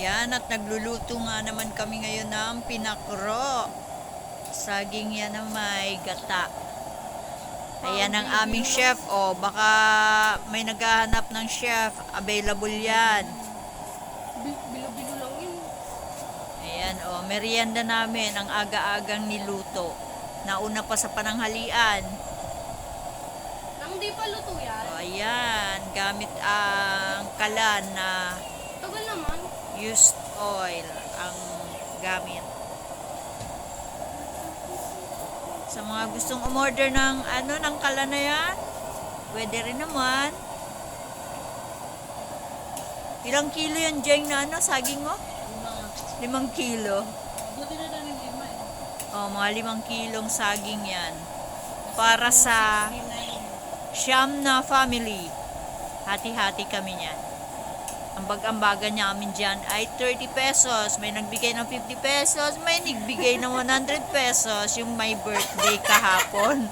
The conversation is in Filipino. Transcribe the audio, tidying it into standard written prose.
Ayan, at nagluluto nga naman kami ngayon ng pinakro. Saging yan na may gata. Ayan ang aming chef. O, baka may naghahanap ng chef. Available yan. Bilo-bilo lang yun. Ayan, o, merienda namin ang aga-agang niluto. Nauna pa sa pananghalian. Nang di pa luto yan. O, ayan, gamit ang kalan na Tagal naman. used oil ang gamit. Sa mga gustong umorder ng ng kalan na yan, pwede rin naman. Ilang kilo yan, Jeng, na saging mo? 5 kilo. Buti na lang yung 5 eh. O, mga 5 kilong saging yan. Para sa siyam na family. Hati-hati kami niyan. Ang bag-ambagan namin dyan ay 30 pesos. May nagbigay ng 50 pesos. May nagbigay ng 100 pesos. Yung my birthday kahapon.